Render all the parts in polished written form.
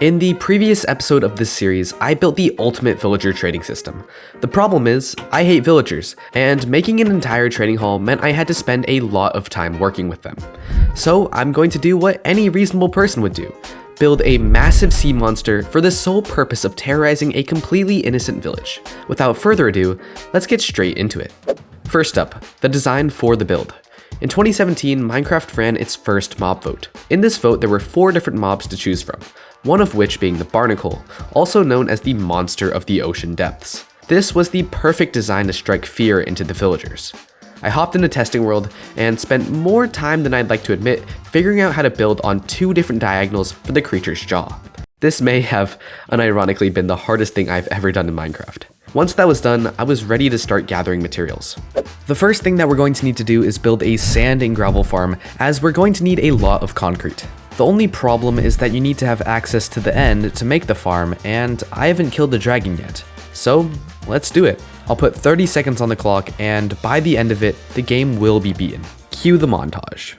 In the previous episode of this series, I built the ultimate villager trading system. The problem is, I hate villagers, and making an entire trading hall meant I had to spend a lot of time working with them. So I'm going to do what any reasonable person would do. Build a massive sea monster for the sole purpose of terrorizing a completely innocent village. Without further ado, let's get straight into it. First up, the design for the build. In 2017, Minecraft ran its first mob vote. In this vote, there were 4 different mobs to choose from, one of which being the barnacle, also known as the monster of the ocean depths. This was the perfect design to strike fear into the villagers. I hopped into Testing World and spent more time than I'd like to admit figuring out how to build on 2 different diagonals for the creature's jaw. This may have unironically been the hardest thing I've ever done in Minecraft. Once that was done, I was ready to start gathering materials. The first thing that we're going to need to do is build a sand and gravel farm, as we're going to need a lot of concrete. The only problem is that you need to have access to the end to make the farm, and I haven't killed the dragon yet. So, let's do it. I'll put 30 seconds on the clock, and by the end of it, the game will be beaten. Cue the montage.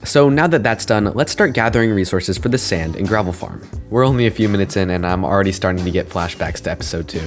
So now that that's done, let's start gathering resources for the sand and gravel farm. We're only a few minutes in and I'm already starting to get flashbacks to episode 2.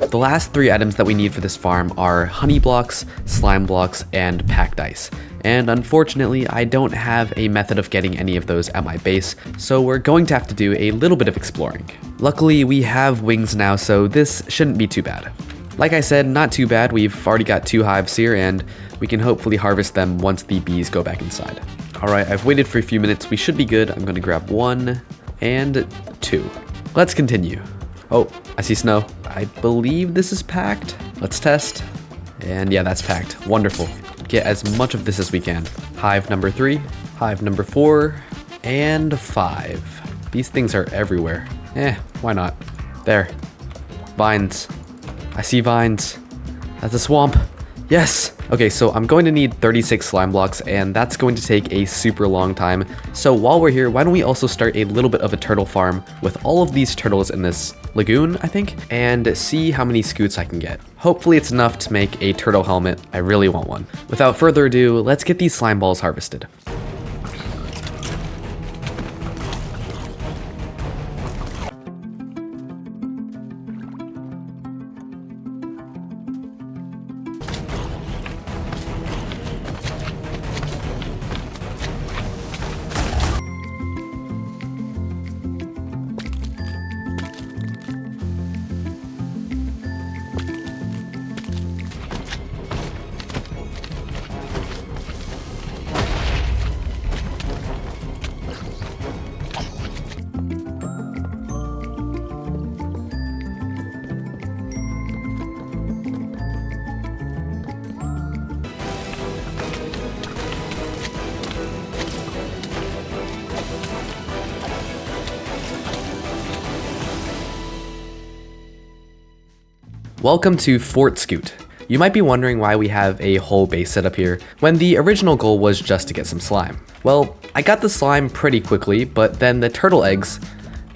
The last 3 items that we need for this farm are honey blocks, slime blocks, and packed ice. And unfortunately, I don't have a method of getting any of those at my base, so we're going to have to do a little bit of exploring. Luckily, we have wings now, so this shouldn't be too bad. Like I said, not too bad. We've already got 2 hives here, and we can hopefully harvest them once the bees go back inside. Alright, I've waited for a few minutes. We should be good. I'm going to grab 1 and 2. Let's continue. Oh, I see snow. I believe this is packed. Let's test. And yeah, that's packed. Wonderful. Get as much of this as we can. Hive number 3, hive number 4, and 5. These things are everywhere. Why not? There. Vines. I see vines. That's a swamp. Yes! Okay, so I'm going to need 36 slime blocks, and that's going to take a super long time. So while we're here, why don't we also start a little bit of a turtle farm with all of these turtles in this lagoon, I think, and see how many scoots I can get. Hopefully it's enough to make a turtle helmet. I really want one. Without further ado, let's get these slime balls harvested. Welcome to Fort Scoot. You might be wondering why we have a whole base set up here, when the original goal was just to get some slime. Well, I got the slime pretty quickly, but then the turtle eggs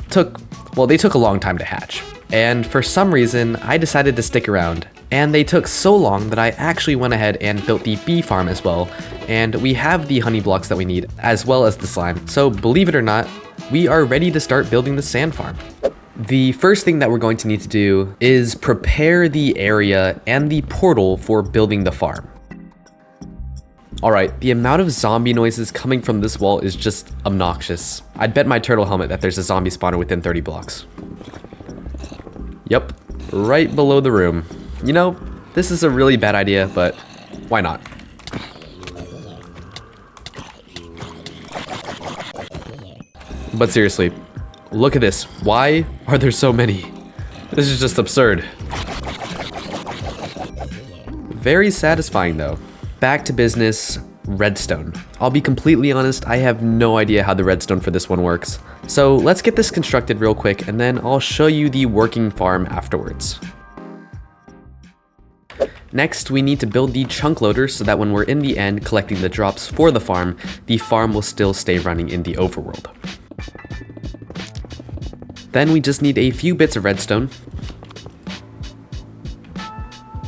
took a long time to hatch. And for some reason, I decided to stick around. And they took so long that I actually went ahead and built the bee farm as well. And we have the honey blocks that we need, as well as the slime. So believe it or not, we are ready to start building the sand farm. The first thing that we're going to need to do is prepare the area and the portal for building the farm. Alright, the amount of zombie noises coming from this wall is just obnoxious. I'd bet my turtle helmet that there's a zombie spawner within 30 blocks. Yep, right below the room. You know, this is a really bad idea, but why not? But seriously, look at this. Why are there so many? This is just absurd. Very satisfying though. Back to business, redstone. I'll be completely honest, I have no idea how the redstone for this one works. So let's get this constructed real quick and then I'll show you the working farm afterwards. Next, we need to build the chunk loader so that when we're in the end collecting the drops for the farm will still stay running in the overworld. Then we just need a few bits of redstone.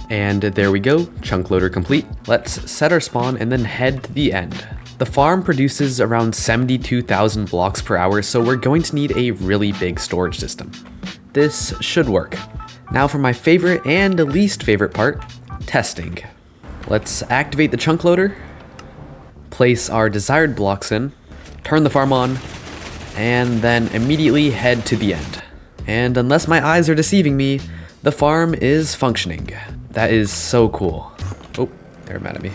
And there we go, chunk loader complete. Let's set our spawn and then head to the end. The farm produces around 72,000 blocks per hour, so we're going to need a really big storage system. This should work. Now for my favorite and least favorite part, testing. Let's activate the chunk loader, place our desired blocks in, turn the farm on, and then immediately head to the end. And unless my eyes are deceiving me, the farm is functioning. That is so cool. Oh, they're mad at me.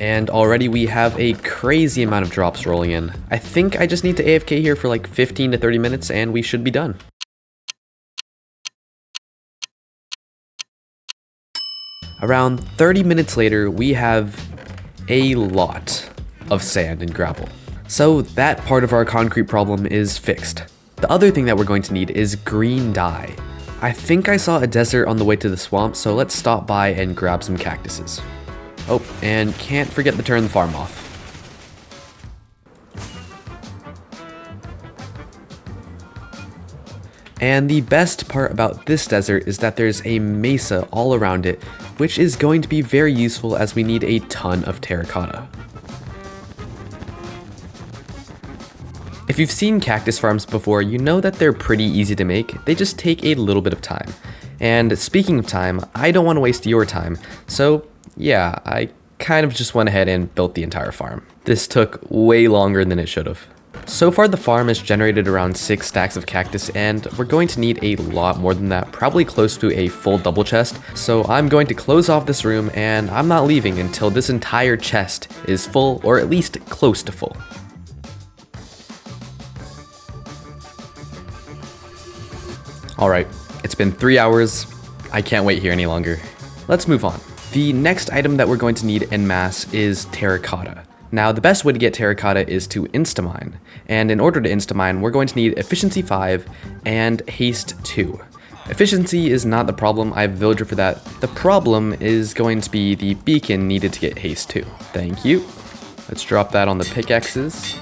And already we have a crazy amount of drops rolling in. I think I just need to AFK here for like 15 to 30 minutes and we should be done. Around 30 minutes later, we have a lot of sand and gravel. So that part of our concrete problem is fixed. The other thing that we're going to need is green dye. I think I saw a desert on the way to the swamp, so let's stop by and grab some cactuses. Oh, and can't forget to turn the farm off. And the best part about this desert is that there's a mesa all around it, which is going to be very useful as we need a ton of terracotta. If you've seen cactus farms before, you know that they're pretty easy to make, they just take a little bit of time. And speaking of time, I don't want to waste your time, so yeah, I kind of just went ahead and built the entire farm. This took way longer than it should have. So far the farm has generated around 6 stacks of cactus and we're going to need a lot more than that, probably close to a full double chest. So I'm going to close off this room and I'm not leaving until this entire chest is full, or at least close to full. Alright, it's been 3 hours. I can't wait here any longer. Let's move on. The next item that we're going to need en masse is terracotta. Now, the best way to get terracotta is to instamine, and in order to instamine, we're going to need efficiency 5 and haste 2. Efficiency is not the problem, I have a villager for that. The problem is going to be the beacon needed to get haste 2. Thank you. Let's drop that on the pickaxes.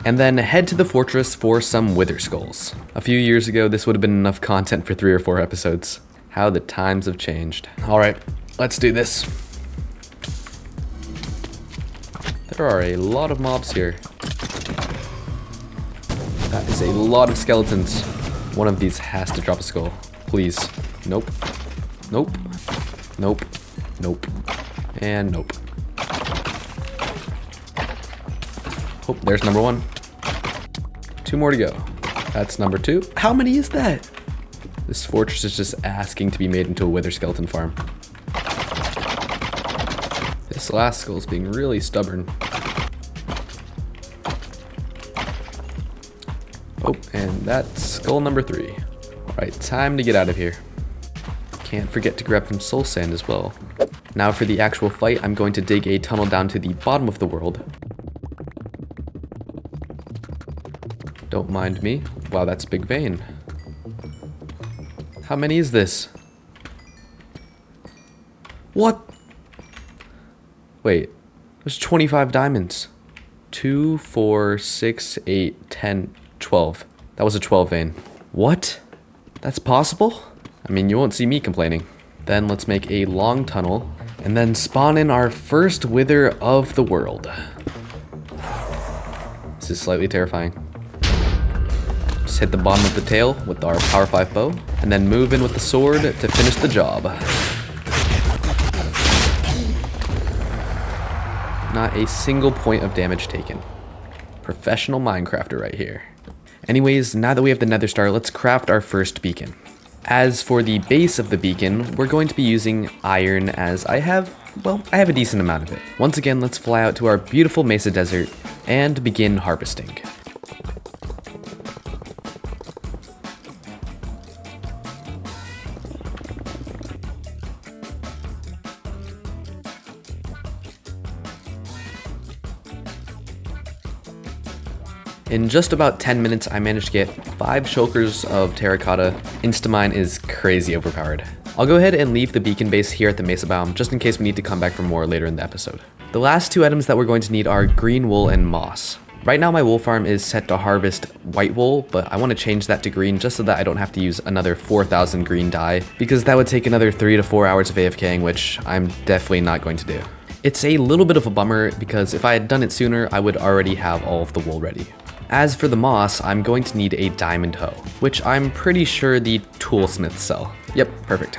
And then head to the fortress for some wither skulls. A few years ago, this would have been enough content for 3 or 4 episodes. How the times have changed. Alright, let's do this. There are a lot of mobs here. That is a lot of skeletons. One of these has to drop a skull. Please. Nope. Nope. Nope. Nope. And nope. Oh, there's number 1. 2 more to go. That's number 2. How many is that? This fortress is just asking to be made into a wither skeleton farm. This last skull is being really stubborn. Oh, and that's skull number 3. Alright, time to get out of here. Can't forget to grab some soul sand as well. Now for the actual fight, I'm going to dig a tunnel down to the bottom of the world. Don't mind me. Wow, that's a big vein. How many is this? What? Wait, there's 25 diamonds. 2, 4, 6, 8, 10, 12. That was a 12 vein. What? That's possible? I mean, you won't see me complaining. Then let's make a long tunnel and then spawn in our first wither of the world. This is slightly terrifying. Just hit the bottom of the tail with our power 5 bow and then move in with the sword to finish the job. Not a single point of damage taken. Professional Minecrafter right here. Anyways, now that we have the nether star, let's craft our first beacon. As for the base of the beacon, we're going to be using iron as I have a decent amount of it. Once again, let's fly out to our beautiful mesa desert and begin harvesting. In just about 10 minutes, I managed to get 5 shulkers of terracotta. Instamine is crazy overpowered. I'll go ahead and leave the beacon base here at the mesa biome just in case we need to come back for more later in the episode. The last 2 items that we're going to need are green wool and moss. Right now my wool farm is set to harvest white wool, but I want to change that to green just so that I don't have to use another 4,000 green dye, because that would take another 3 to 4 hours of AFKing, which I'm definitely not going to do. It's a little bit of a bummer because if I had done it sooner, I would already have all of the wool ready. As for the moss, I'm going to need a diamond hoe, which I'm pretty sure the toolsmiths sell. Yep, perfect.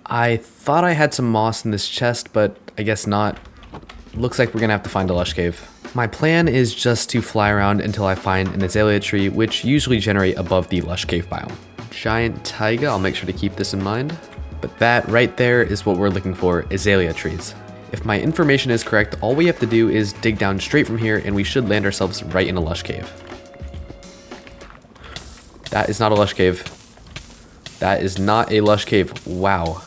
I thought I had some moss in this chest, but I guess not. Looks like we're gonna have to find a lush cave. My plan is just to fly around until I find an azalea tree, which usually generate above the lush cave biome. Giant taiga, I'll make sure to keep this in mind. But that right there is what we're looking for, azalea trees. If my information is correct, all we have to do is dig down straight from here and we should land ourselves right in a lush cave. That is not a lush cave. That is not a lush cave. Wow.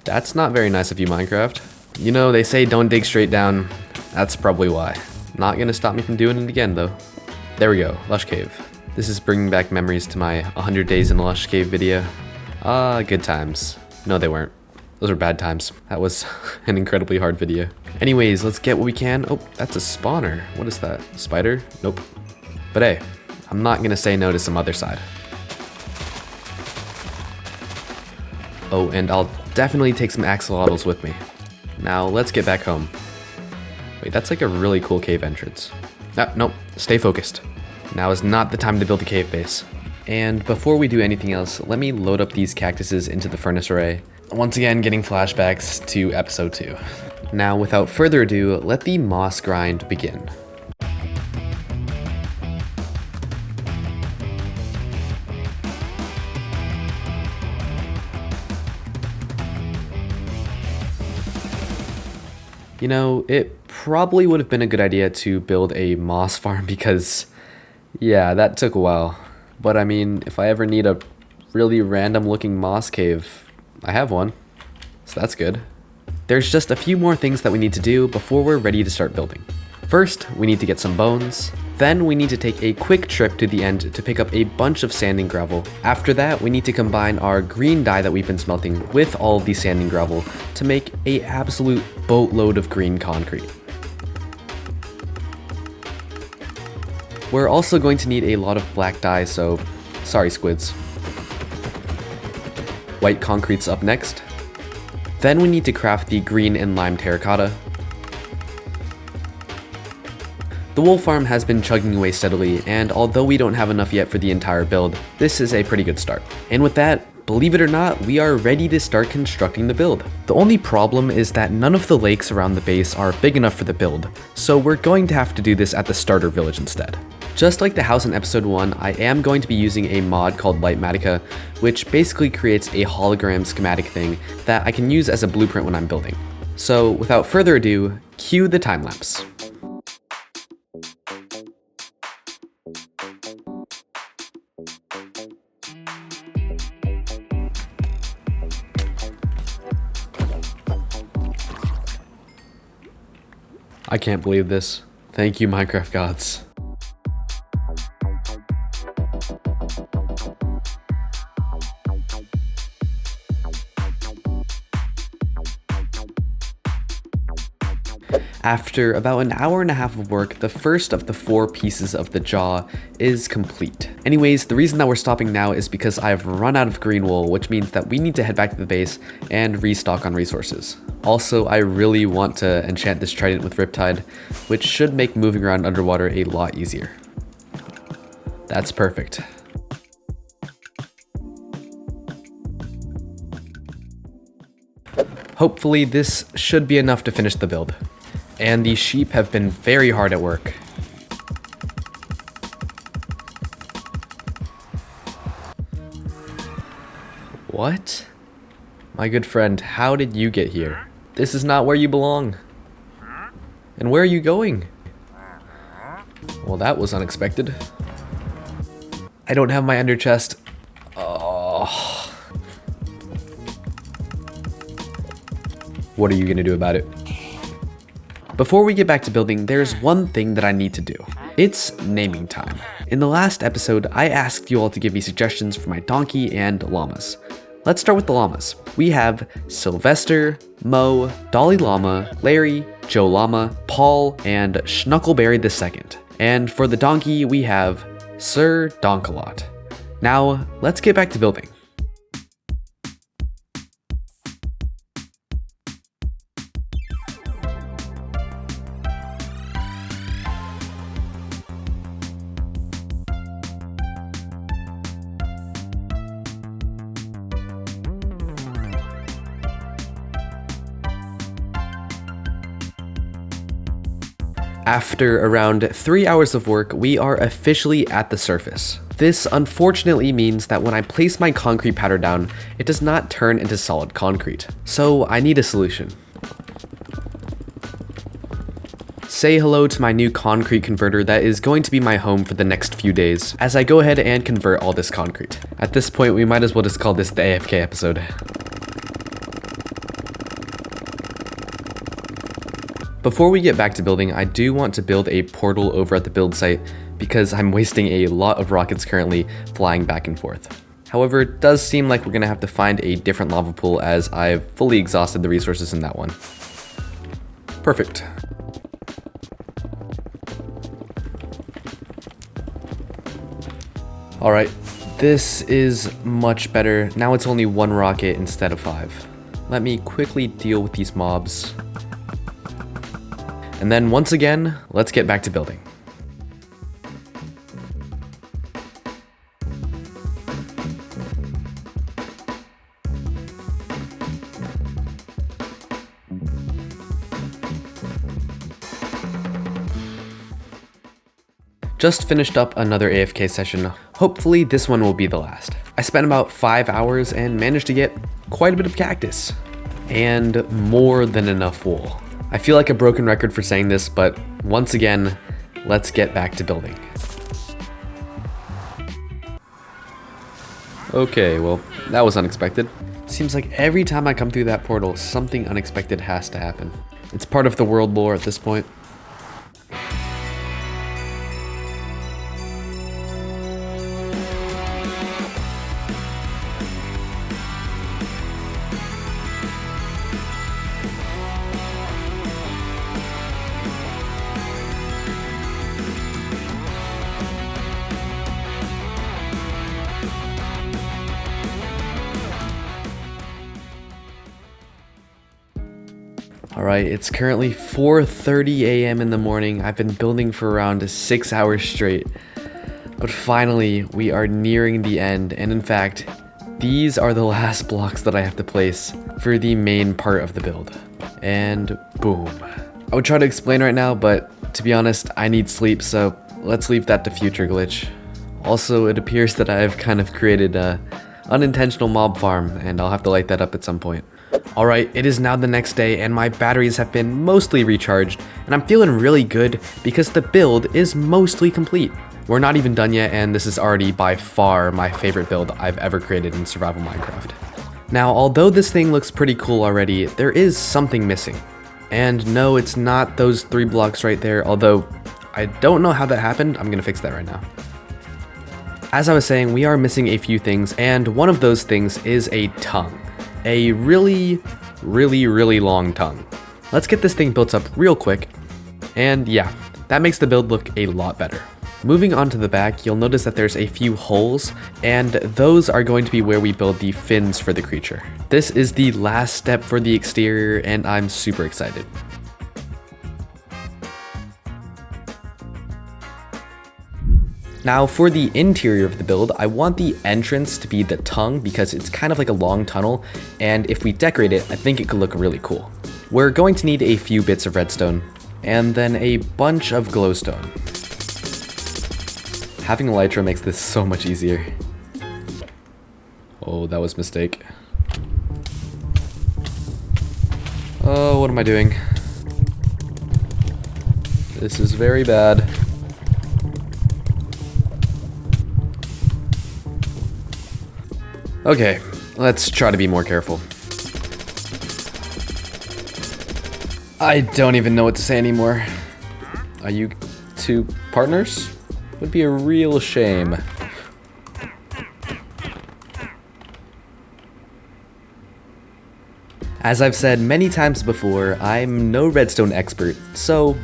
That's not very nice of you, Minecraft. You know, they say don't dig straight down. That's probably why. Not gonna stop me from doing it again, though. There we go, lush cave. This is bringing back memories to my 100 days in a lush cave video. Good times. No, they weren't. Those are bad times. That was an incredibly hard video. Anyways, let's get what we can. Oh, that's a spawner. What is that? Spider? Nope. But hey, I'm not gonna say no to some other side. Oh, and I'll definitely take some axolotls with me. Now, let's get back home. Wait, that's like a really cool cave entrance. Nope, stay focused. Now is not the time to build a cave base. And before we do anything else, let me load up these cactuses into the furnace array. Once again, getting flashbacks to episode 2. Now, without further ado, let the moss grind begin. You know, it probably would have been a good idea to build a moss farm because, yeah, that took a while. But I mean, if I ever need a really random looking moss cave, I have one, so that's good. There's just a few more things that we need to do before we're ready to start building. First, we need to get some bones. Then we need to take a quick trip to the end to pick up a bunch of sand and gravel. After that, we need to combine our green dye that we've been smelting with all of the sand and gravel to make an absolute boatload of green concrete. We're also going to need a lot of black dye, so sorry squids. White concrete's up next. Then we need to craft the green and lime terracotta. The wool farm has been chugging away steadily, and although we don't have enough yet for the entire build, this is a pretty good start. And with that, believe it or not, we are ready to start constructing the build. The only problem is that none of the lakes around the base are big enough for the build, so we're going to have to do this at the starter village instead. Just like the house in episode 1, I am going to be using a mod called Lightmatica, which basically creates a hologram schematic thing that I can use as a blueprint when I'm building. So without further ado, cue the time lapse. I can't believe this. Thank you, Minecraft gods. After about an hour and a half of work, the first of the 4 pieces of the jaw is complete. Anyways, the reason that we're stopping now is because I've run out of green wool, which means that we need to head back to the base and restock on resources. Also, I really want to enchant this trident with Riptide, which should make moving around underwater a lot easier. That's perfect. Hopefully this should be enough to finish the build. And these sheep have been very hard at work. What? My good friend, how did you get here? This is not where you belong. And where are you going? Well, that was unexpected. I don't have my ender chest. Oh. What are you gonna do about it? Before we get back to building, there's one thing that I need to do. It's naming time. In the last episode, I asked you all to give me suggestions for my donkey and llamas. Let's start with the llamas. We have Sylvester, Mo, Dolly Llama, Larry, Joe Llama, Paul, and Schnuckleberry II. And for the donkey, we have Sir Donkalot. Now, let's get back to building. After around 3 hours of work, we are officially at the surface. This unfortunately means that when I place my concrete powder down, it does not turn into solid concrete. So I need a solution. Say hello to my new concrete converter that is going to be my home for the next few days, as I go ahead and convert all this concrete. At this point, we might as well just call this the AFK episode. Before we get back to building, I do want to build a portal over at the build site because I'm wasting a lot of rockets currently flying back and forth. However, it does seem like we're gonna have to find a different lava pool as I've fully exhausted the resources in that one. Perfect. Alright, this is much better. Now it's only 1 rocket instead of 5. Let me quickly deal with these mobs. And then once again, let's get back to building. Just finished up another AFK session. Hopefully this one will be the last. I spent about 5 hours and managed to get quite a bit of cactus. And more than enough wool. I feel like a broken record for saying this, but once again, let's get back to building. Okay, well, that was unexpected. Seems like every time I come through that portal, something unexpected has to happen. It's part of the world lore at this point. Alright, it's currently 4:30 a.m. in the morning. I've been building for around 6 hours straight. But finally, we are nearing the end, and in fact, these are the last blocks that I have to place for the main part of the build. And boom. I would try to explain right now, but to be honest, I need sleep, so let's leave that to future glitch. Also, it appears that I've kind of created a unintentional mob farm, and I'll have to light that up at some point. Alright, it is now the next day and my batteries have been mostly recharged and I'm feeling really good because the build is mostly complete. We're not even done yet and this is already by far my favorite build I've ever created in survival Minecraft. Now, although this thing looks pretty cool already, there is something missing. And no, it's not those 3 blocks right there, although I don't know how that happened. I'm gonna fix that right now. As I was saying, we are missing a few things and one of those things is a tongue. A really long tongue. Let's get this thing built up real quick. And yeah, that makes the build look a lot better. Moving on to the back, you'll notice that there's a few holes, and those are going to be where we build the fins for the creature. This is the last step for the exterior, and I'm super excited. Now for the interior of the build, I want the entrance to be the tongue because it's kind of like a long tunnel, and if we decorate it, I think it could look really cool. We're going to need a few bits of redstone, and then a bunch of glowstone. Having elytra makes this so much easier. Oh, that was a mistake. Oh, what am I doing? This is very bad. Okay, let's try to be more careful. I don't even know what to say anymore. Are you two partners? Would be a real shame. As I've said many times before, I'm no redstone expert, so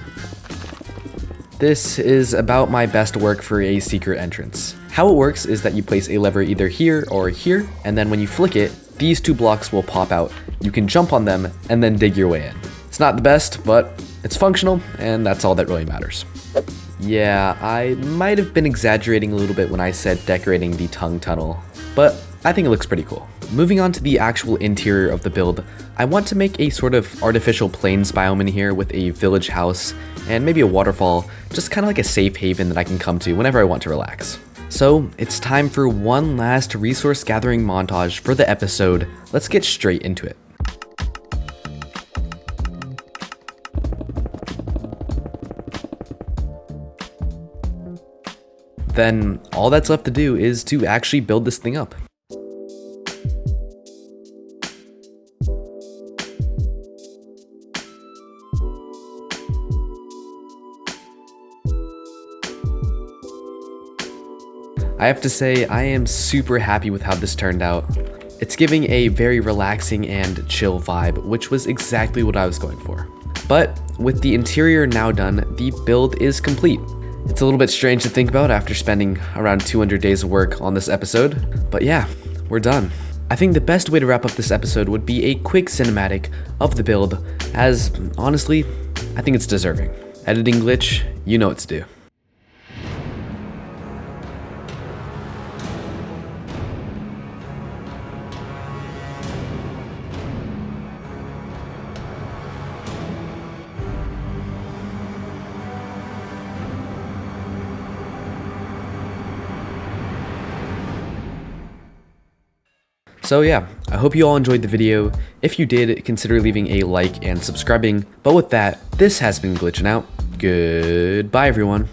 this is about my best work for a secret entrance. How it works is that you place a lever either here or here, and then when you flick it, these two blocks will pop out. You can jump on them and then dig your way in. It's not the best, but it's functional, and that's all that really matters. Yeah, I might have been exaggerating a little bit when I said decorating the tongue tunnel, but I think it looks pretty cool. Moving on to the actual interior of the build, I want to make a sort of artificial plains biome in here with a village house and maybe a waterfall, just kind of like a safe haven that I can come to whenever I want to relax. So it's time for one last resource gathering montage for the episode. Let's get straight into it. Then all that's left to do is to actually build this thing up. I have to say, I am super happy with how this turned out. It's giving a very relaxing and chill vibe, which was exactly what I was going for. But with the interior now done, the build is complete. It's a little bit strange to think about after spending around 200 days of work on this episode, but yeah, we're done. I think the best way to wrap up this episode would be a quick cinematic of the build, as honestly, I think it's deserving. Editing Glitch, you know what to do. So yeah, I hope you all enjoyed the video. If you did, consider leaving a like and subscribing. But with that, this has been GlitchNOut. Goodbye everyone.